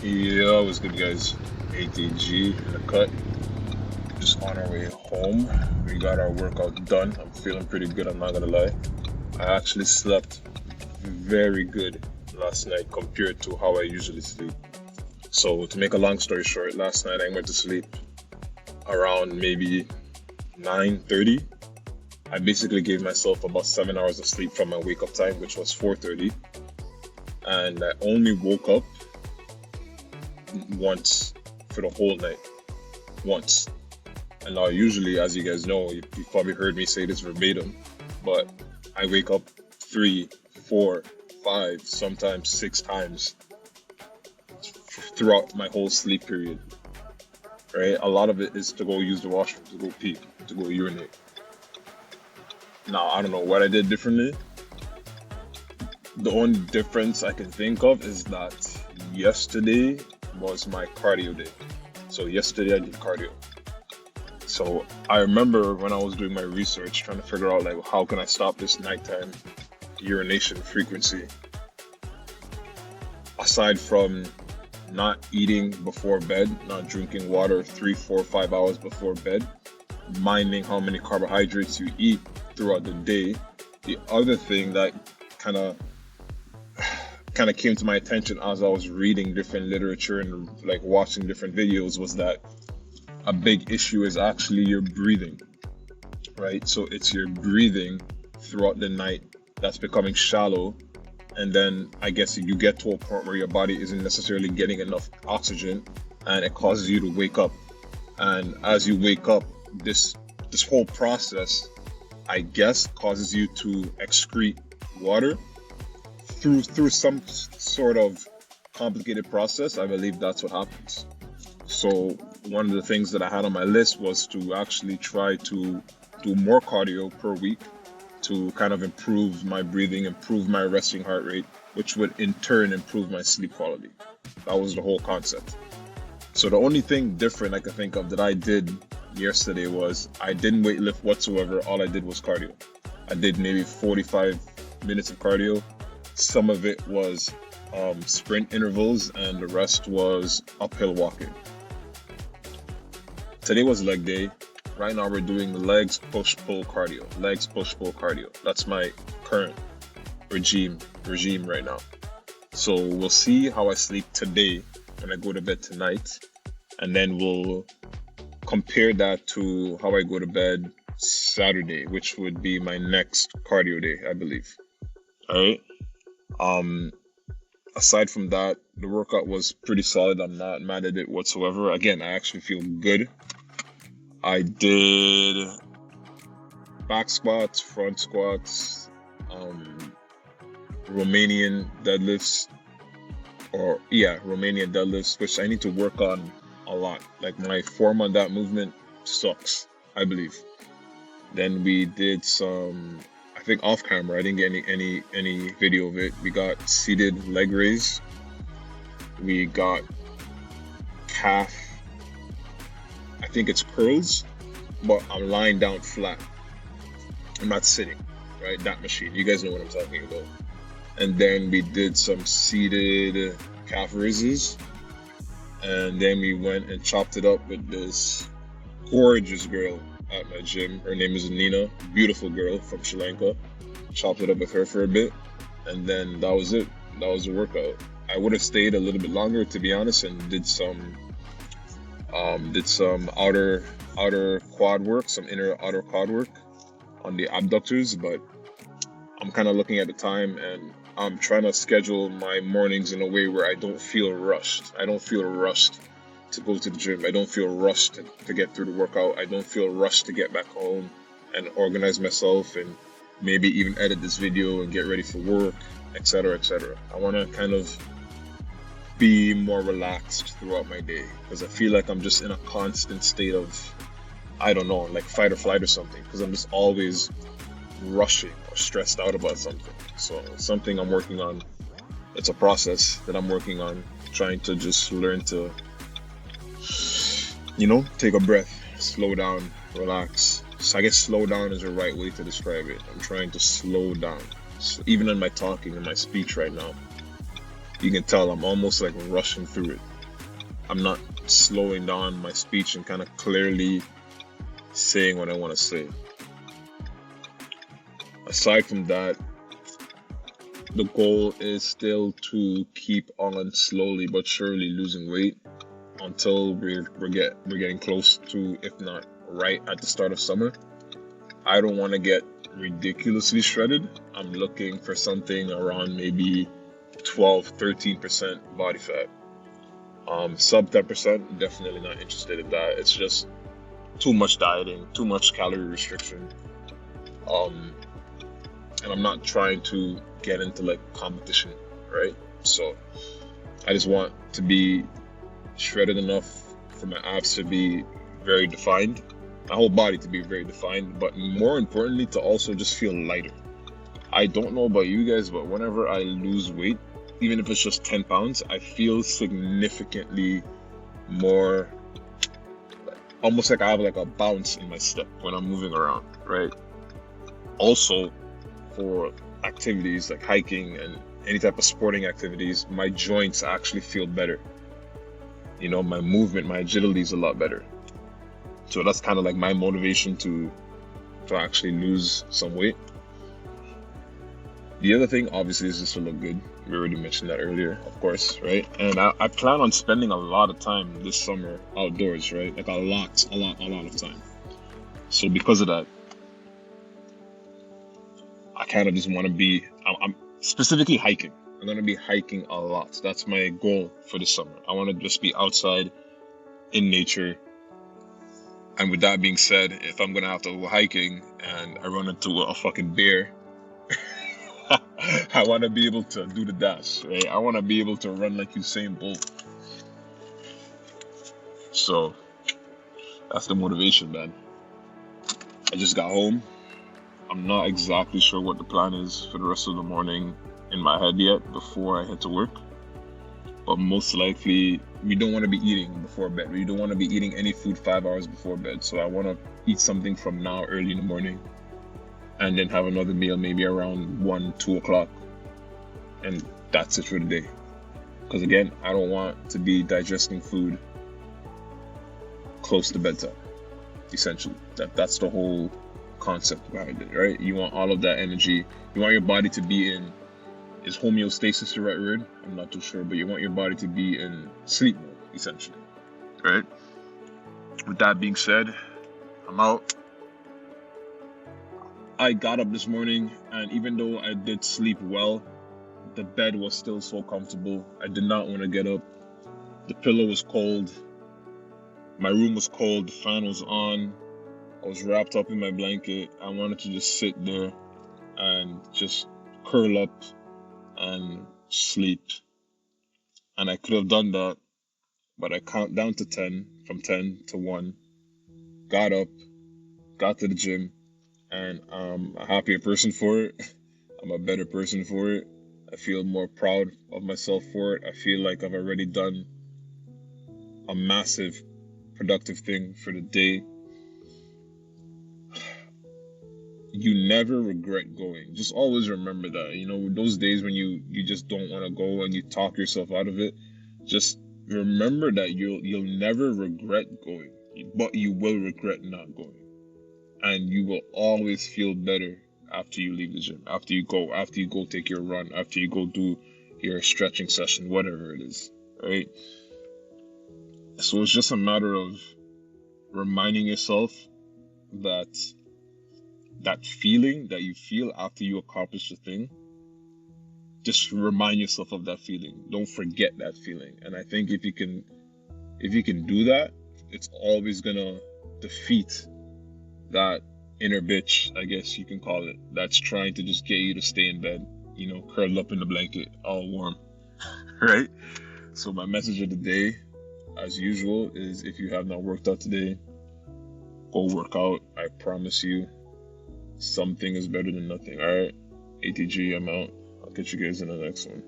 Yeah, what's good, guys? ATG in the cut. Just on our way home. We got our workout done. I'm feeling pretty good, I'm not gonna lie. I actually slept very good last night compared to how I usually sleep. So, to make a long story short, last night I went to sleep around maybe 9:30. I basically gave myself about 7 hours of sleep from my wake up time, which was 4:30, and I only woke up once for the whole night. Once. And now, usually, as you guys know, you've probably heard me say this verbatim, but I wake up 3, 4, 5, sometimes 6 times throughout my whole sleep period. Right? A lot of it is to go use the washroom, to go pee, to go urinate. Now, I don't know what I did differently. The only difference I can think of is that yesterday was my cardio day. So yesterday I did cardio. So I remember when I was doing my research, trying to figure out like how can I stop this nighttime urination frequency. Aside from not eating before bed, not drinking water 3, 4, 5 hours before bed, minding how many carbohydrates you eat throughout the day. The other thing that kind of came to my attention as I was reading different literature and like watching different videos was that a big issue is actually your breathing, right? So it's your breathing throughout the night that's becoming shallow, and then I guess you get to a point where your body isn't necessarily getting enough oxygen, and it causes you to wake up. And as you wake up, this whole process, I guess, causes you to excrete water through some sort of complicated process. I believe that's what happens. So one of the things that I had on my list was to actually try to do more cardio per week to kind of improve my breathing, improve my resting heart rate, which would in turn improve my sleep quality. That was the whole concept. So the only thing different I could think of that I did yesterday was I didn't weight lift whatsoever. All I did was cardio. I did maybe 45 minutes of cardio. Some of it was sprint intervals and the rest was uphill walking. Today was leg day. Right now we're doing legs push-pull cardio. Legs push-pull cardio. That's my current regime right now. So we'll see how I sleep today when I go to bed tonight. And then we'll compare that to how I go to bed Saturday, which would be my next cardio day, I believe. Alright. Aside from that, the workout was pretty solid. I'm not mad at it whatsoever. Again, I actually feel good. I did back squats, front squats, Romanian deadlifts, Romanian deadlifts, which I need to work on a lot. Like my form on that movement sucks, I believe. Then we did some, I think off camera, I didn't get any video of it. We got seated leg raise. We got calf, I think it's curls, but I'm lying down flat. I'm not sitting, right? That machine. You guys know what I'm talking about. And then we did some seated calf raises. And then we went and chopped it up with this gorgeous girl at my gym. Her name is Nina, beautiful girl from Sri Lanka. Chopped it up with her for a bit. And then that was it. That was the workout. I would have stayed a little bit longer, to be honest, and did some outer quad work, some inner outer quad work on the abductors, but I'm kind of looking at the time and I'm trying to schedule my mornings in a way where I don't feel rushed. I don't feel rushed to go to the gym. I don't feel rushed to get through the workout. I don't feel rushed to get back home and organize myself and maybe even edit this video and get ready for work, etc., etc. I want to kind of be more relaxed throughout my day because I feel like I'm just in a constant state of, I don't know, like fight or flight or something, because I'm just always rushing or stressed out about something. So it's something I'm working on. It's a process that I'm working on, trying to just learn to, take a breath, slow down, relax. So I guess slow down is the right way to describe it. I'm trying to slow down. So even in my talking and my speech right now, you can tell I'm almost like rushing through it. I'm not slowing down my speech and kind of clearly saying what I want to say. Aside from that, the goal is still to keep on slowly but surely losing weight until we're getting close to, if not right at the start of summer. I don't want to get ridiculously shredded. I'm looking for something around maybe 12-13% body fat. Sub 10%, definitely not interested in that. It's just too much dieting, too much calorie restriction. And I'm not trying to get into like competition, right? So I just want to be shredded enough for my abs to be very defined, my whole body to be very defined, but more importantly to also just feel lighter. I don't know about you guys, but whenever I lose weight, even if it's just 10 pounds, I feel significantly more, almost like I have like a bounce in my step when I'm moving around, right? Also, for activities like hiking and any type of sporting activities, my joints actually feel better. You know, my movement, my agility is a lot better. So that's kind of like my motivation to actually lose some weight. The other thing, obviously, is just to look good. We already mentioned that earlier, of course, right? And I plan on spending a lot of time this summer outdoors, right? Like a lot of time. So because of that, I kind of just want to be, I'm specifically hiking. I'm going to be hiking a lot. That's my goal for the summer. I want to just be outside in nature. And with that being said, if I'm going to have to go hiking and I run into a fucking bear, I want to be able to do the dash, right? I want to be able to run like Usain Bolt. So that's the motivation, man. I just got home. I'm not exactly sure what the plan is for the rest of the morning in my head yet before I head to work. But most likely, we don't want to be eating before bed. We don't want to be eating any food 5 hours before bed. So I want to eat something from now early in the morning and then have another meal maybe around 1-2 o'clock. And that's it for the day. Because again, I don't want to be digesting food close to bedtime, essentially. That's the whole concept behind it, right? You want all of that energy. You want your body to be in, is homeostasis the right word? I'm not too sure, but you want your body to be in sleep mode, essentially, right? With that being said, I'm out. I got up this morning, and even though I did sleep well, the bed was still so comfortable. I did not want to get up. The pillow was cold. My room was cold. The fan was on. I was wrapped up in my blanket. I wanted to just sit there and just curl up and sleep. And I could have done that, but I count down to 10, from 10 to 1, got up, got to the gym, and I'm a happier person for it. I'm a better person for it. I feel more proud of myself for it. I feel like I've already done a massive productive thing for the day. You never regret going. Just always remember that. You know, those days when you just don't want to go and you talk yourself out of it, just remember that you'll never regret going, but you will regret not going. And you will always feel better after you leave the gym, after you go take your run, after you go do your stretching session, whatever it is, right? So it's just a matter of reminding yourself that feeling that you feel after you accomplish a thing, just remind yourself of that feeling. Don't forget that feeling. And I think if you can do that, it's always gonna defeat that inner bitch, I guess you can call it, that's trying to just get you to stay in bed, you know, curled up in the blanket, all warm, right? So my message of the day, as usual, is if you have not worked out today, go work out. I promise you, something is better than nothing. All right, ATG, I'm out. I'll catch you guys in the next one.